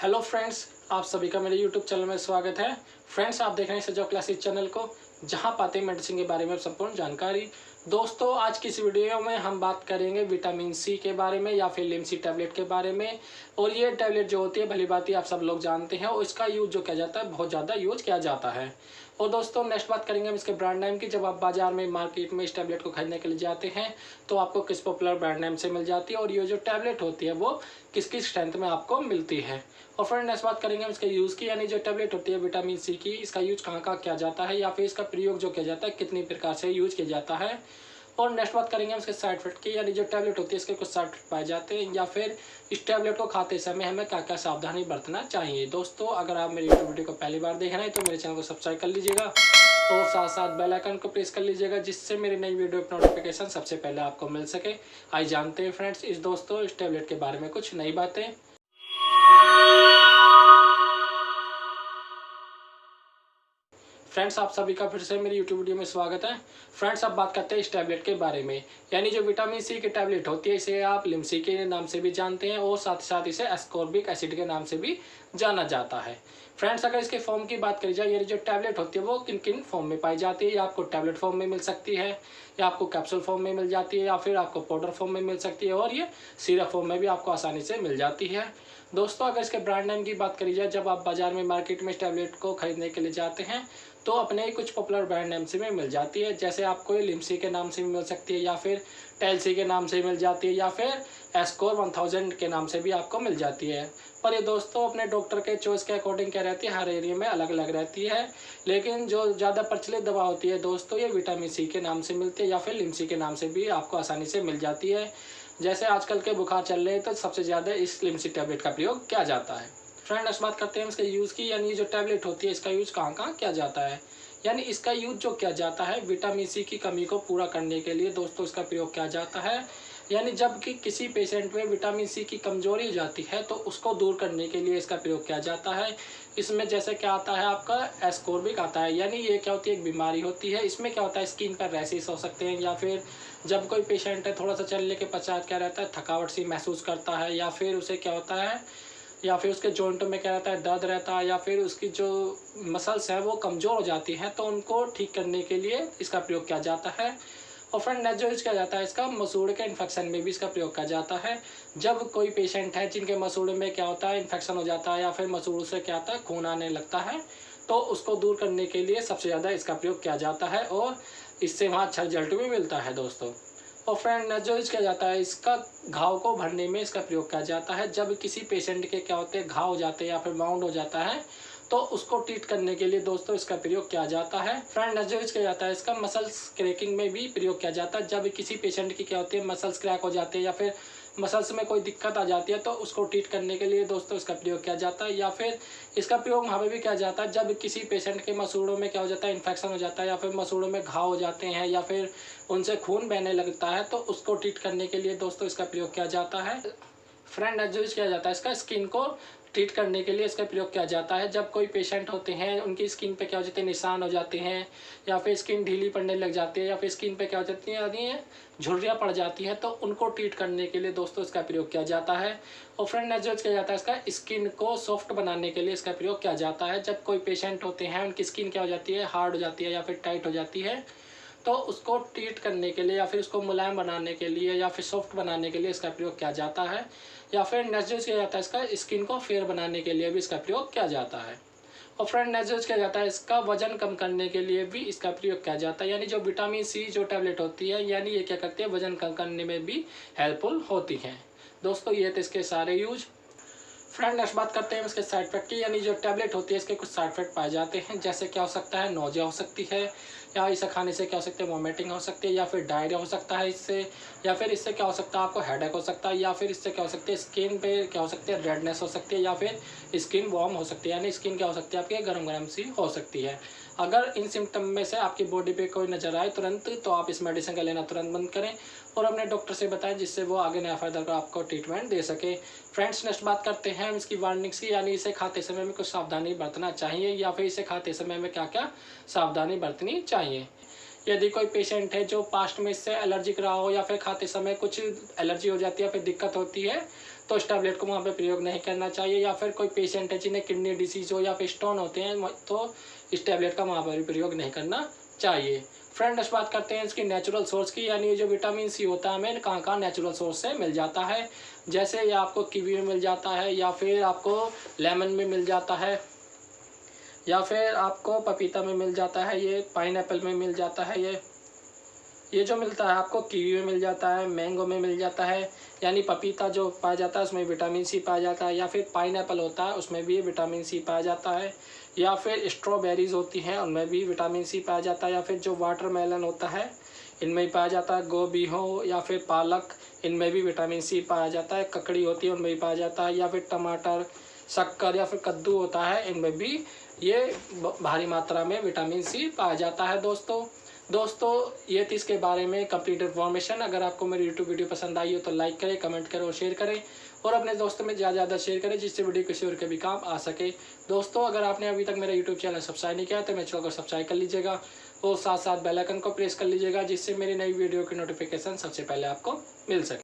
Hello friends, आप सभी का मेरे यूट्यूब चैनल में स्वागत है। फ्रेंड्स, आप देख रहे हैं सजो क्लासेस चैनल को, जहां पाते हैं मेडिसिन के बारे में संपूर्ण जानकारी। दोस्तों, आज की इस वीडियो में हम बात करेंगे विटामिन सी के बारे में या फिर लिमसी टैबलेट के बारे में। और ये टैबलेट जो होती है भली बात आप सब लोग जानते हैं और इसका यूज जो किया जाता है बहुत ज़्यादा यूज किया जाता है। और दोस्तों, नेक्स्ट बात करेंगे हम इसके ब्रांड नेम की। जब आप बाजार में मार्केट में इस टैबलेट को खरीदने के लिए जाते हैं तो आपको किस पॉपुलर ब्रांड नेम से मिल जाती है और ये जो टैबलेट होती है वो किस किस स्ट्रेंथ में आपको मिलती है। और फ्रेंड, नेक्स्ट बात करेंगे हम इसके यूज़ की, यानी जो टैबलेट होती है विटामिन सी की, इसका यूज कहाँ कहाँ किया जाता है या फिर इसका प्रयोग जो किया जाता है कितनी प्रकार से यूज किया जाता है। और नेक्स्ट बात करेंगे हम इसके साइड इफेक्ट की, यानी जो टैबलेट होती है इसके कुछ साइड इफेक्ट पाए जाते हैं या फिर इस टैबलेट को खाते समय हमें क्या क्या सावधानी बरतना चाहिए। दोस्तों, अगर आप मेरी यूट्यूब वीडियो को पहली बार देख रहे हैं तो मेरे चैनल को सब्सक्राइब कर लीजिएगा और साथ साथ बेल आइकन को प्रेस कर लीजिएगा, जिससे मेरी नई वीडियो की नोटिफिकेशन सबसे पहले आपको मिल सके। आइए जानते हैं फ्रेंड्स इस टैबलेट के बारे में कुछ नई बातें। फ्रेंड्स, आप सभी का फिर से मेरी यूट्यूब वीडियो में स्वागत है। फ्रेंड्स, अब बात करते हैं इस टैबलेट के बारे में, यानी जो विटामिन सी की टैबलेट होती है इसे आप लिमसी के नाम से भी जानते हैं और साथ ही साथ इसे एस्कॉर्बिक एसिड के नाम से भी जाना जाता है। फ्रेंड्स, अगर इसके फॉर्म की बात करी जाए, ये जो टैबलेट होती है वो किन किन फॉर्म में पाई जाती है। या आपको टैबलेट फॉर्म में मिल सकती है, या आपको कैप्सूल फॉर्म में मिल जाती है, या फिर आपको पाउडर फॉर्म में मिल सकती है, और ये सिरप फॉर्म में भी आपको आसानी से मिल जाती है। दोस्तों, अगर इसके ब्रांड नेम की बात करी जाए, जब आप बाजार में मार्केट में इस टैबलेट को खरीदने के लिए जाते हैं तो अपने ही कुछ पॉपुलर ब्रांड नेम से में मिल जाती है। जैसे आपको ये लिमसी के नाम से भी मिल सकती है, या फिर टेलसी के नाम से मिल जाती है, या फिर एस्कोर 1000 के नाम से भी आपको मिल जाती है। पर ये दोस्तों अपने डॉक्टर के चॉइस के अकॉर्डिंग क्या रहती है, हर एरिया में अलग अलग रहती है। लेकिन जो ज़्यादा प्रचलित दवा होती है दोस्तों, ये विटामिन सी के नाम से मिलती है या फिर लिमसी के नाम से भी आपको आसानी से मिल जाती है। जैसे आजकल के बुखार चल रहे हैं तो सबसे ज़्यादा इस लिमसी टैबलेट का प्रयोग किया जाता है। फ्रेंड, नेक्स्ट बात करते हैं इसके यूज़ की, यानी जो टैबलेट होती है इसका यूज़ कहाँ कहाँ किया जाता है। यानी इसका यूज जो किया जाता है विटामिन सी की कमी को पूरा करने के लिए दोस्तों इसका प्रयोग किया जाता है। यानी जब कि किसी पेशेंट में विटामिन सी की कमजोरी हो जाती है तो उसको दूर करने के लिए इसका प्रयोग किया जाता है। इसमें जैसे क्या आता है, आपका एस्कॉर्बिक आता है। यानी ये क्या होती है, एक बीमारी होती है। इसमें क्या होता है, स्किन पर रैशेस हो सकते हैं, या फिर जब कोई पेशेंट है थोड़ा सा चलने के पश्चात क्या रहता है, थकावट सी महसूस करता है, या फिर उसे क्या होता है, या फिर उसके जॉइंटों में क्या रहता है, दर्द रहता है, या फिर उसकी जो मसल्स हैं वो कमज़ोर हो जाती हैं, तो उनको ठीक करने के लिए इसका प्रयोग किया जाता है। और फ्रेंड, नेक्स्ट जो यूज किया जाता है इसका मसूड़े के इन्फेक्शन में भी इसका प्रयोग किया जाता है। जब कोई पेशेंट है जिनके मसूड़े में क्या होता है, इन्फेक्शन हो जाता है, या फिर मसूड़ों से क्या होता है, खून आने लगता है, तो उसको दूर करने के लिए सबसे ज़्यादा इसका प्रयोग किया जाता है और इससे वहाँ अच्छा रिजल्ट भी मिलता है दोस्तों। और फ्रेंड, नेक्स्ट जो यूज किया जाता है इसका घाव को भरने में इसका प्रयोग किया जाता है। जब किसी पेशेंट के क्या होते हैं, घाव हो जाते हैं या फिर बाउंड हो जाता है, तो उसको ट्रीट करने के लिए दोस्तों इसका प्रयोग किया जाता है। फ्रेंड, नेक्स्ट जो यूज किया जाता है इसका मसल्स क्रैकिंग में भी प्रयोग किया जाता है। जब किसी पेशेंट की क्या होती है, मसल्स क्रैक हो जाते हैं या फिर मसल्स में कोई दिक्कत आ जाती है, तो उसको ट्रीट करने के लिए दोस्तों इसका प्रयोग किया जाता है। या फिर इसका प्रयोग वहाँ पे भी किया जाता है जब किसी पेशेंट के मसूड़ों में क्या हो जाता है, इन्फेक्शन हो जाता है, या फिर मसूड़ों में घाव हो जाते हैं, या फिर उनसे खून बहने लगता है, तो उसको ट्रीट करने के लिए दोस्तों इसका प्रयोग किया जाता है। फ्रेंड, नेक्स्ट यूज किया जाता है इसका स्किन को ट्रीट करने के लिए इसका प्रयोग किया जाता है। जब कोई पेशेंट होते हैं उनकी स्किन पे क्या हो जाते हैं, निशान हो जाते हैं, या फिर स्किन ढीली पड़ने लग जाती है, या फिर स्किन पे क्या हो जाती है, झुर्रियाँ पड़ जाती है, तो उनको ट्रीट करने के लिए दोस्तों इसका प्रयोग किया जाता है। और फ्रेंड, नेक्स्ट यूज किया जाता है इसका स्किन को सॉफ्ट बनाने के लिए इसका प्रयोग किया जाता है। जब कोई पेशेंट होते हैं उनकी स्किन क्या हो जाती है, हार्ड हो जाती है या फिर टाइट हो जाती है, तो उसको ट्रीट करने के लिए या फिर उसको मुलायम बनाने के लिए या फिर सॉफ्ट बनाने के लिए इसका प्रयोग किया जाता है। या फिर नेक्स्ट यूज किया जाता है इसका स्किन को फेयर बनाने के लिए भी इसका प्रयोग किया जाता है। और फ्रेंड, नेक्स्ट यूज किया जाता है इसका वजन कम करने के लिए भी इसका प्रयोग किया जाता है। यानी जो विटामिन सी जो टैबलेट होती है, यानी ये क्या करती है, वजन कम करने में भी हेल्पफुल होती है। दोस्तों, ये थे इसके सारे यूज। फ्रेंड, नेक्स्ट बात करते हैं इसके साइड इफेक्ट की, यानी जो टैबलेट होती है इसके कुछ साइड इफेक्ट पाए जाते हैं। जैसे क्या हो सकता है, नोजिया हो सकती है, या इसे खाने से क्या हो सकता है, वोमिटिंग हो सकती है, या फिर डायरिया हो सकता है इससे, या फिर इससे क्या हो सकता है, आपको हेडेक हो सकता है, या फिर इससे क्या हो सकती है, स्किन पे क्या हो सकती है, रेडनेस हो सकती है, या फिर स्किन वार्म हो सकती है, यानी स्किन क्या हो सकती है, आपकी गर्म गर्म सी हो सकती है। अगर इन सिम्टम में से आपकी बॉडी पे कोई नजर आए तुरंत, तो आप इस मेडिसिन का लेना तुरंत बंद करें और अपने डॉक्टर से बताएं, जिससे वो आगे नया फर्दर आपको ट्रीटमेंट दे सके। फ्रेंड्स, नेक्स्ट बात करते हैं हम इसकी वार्निंग्स की, यानी इसे खाते समय में कुछ सावधानी बरतना चाहिए, या फिर इसे खाते समय में क्या क्या सावधानी बरतनी चाहिए। यदि कोई पेशेंट है जो पास्ट में इससे एलर्जिक रहा हो या फिर खाते समय कुछ एलर्जी हो जाती है या फिर दिक्कत होती है, तो इस टैबलेट को वहाँ पे प्रयोग नहीं करना चाहिए। या फिर कोई पेशेंट है जिन्हें किडनी डिसीज हो या फिर स्टोन होते हैं, तो इस टैबलेट का वहाँ पर भी प्रयोग नहीं करना चाहिए। फ्रेंड्स, बात करते हैं इसकी नेचुरल सोर्स की, यानी ये जो विटामिन सी होता है हमें कहाँ कहाँ नेचुरल सोर्स से मिल जाता है। जैसे ये आपको कीवी में मिल जाता है, या फिर आपको लेमन में मिल जाता है, या फिर आपको पपीता में मिल जाता है, ये पाइनएप्पल में मिल जाता है, ये जो मिलता है आपको कीवी में मिल जाता है, मैंगो में मिल जाता है, यानी पपीता जो पाया जाता है उसमें विटामिन सी पाया जाता है, या फिर पाइनएप्पल होता है उसमें भी विटामिन सी पाया जाता है, या फिर स्ट्रॉबेरीज होती हैं उनमें भी विटामिन सी पाया जाता है, या फिर जो वाटरमेलन होता है इनमें भी पाया जाता है, गोभी हो या फिर पालक इनमें भी विटामिन सी पाया जाता है, ककड़ी होती है उनमें भी पाया जाता है, या फिर टमाटर, शक्कर या फिर कद्दू होता है इनमें भी ये भारी मात्रा में विटामिन सी पाया जाता है। दोस्तों ये थी इसके बारे में कंप्लीट इन्फॉर्मेशन। अगर आपको मेरी यूट्यूब वीडियो पसंद आई हो तो लाइक करें, कमेंट करें और शेयर करें, और अपने दोस्तों में ज़्यादा शेयर करें जिससे वीडियो किसी और के भी काम आ सके। दोस्तों, अगर आपने अभी तक मेरा यूट्यूब चैनल सब्सक्राइब नहीं किया तो मेरे चैनल को सब्सक्राइब कर लीजिएगा और साथ साथ बेल आइकन को प्रेस कर लीजिएगा, जिससे मेरी नई वीडियो की नोटिफिकेशन सबसे पहले आपको मिल सके।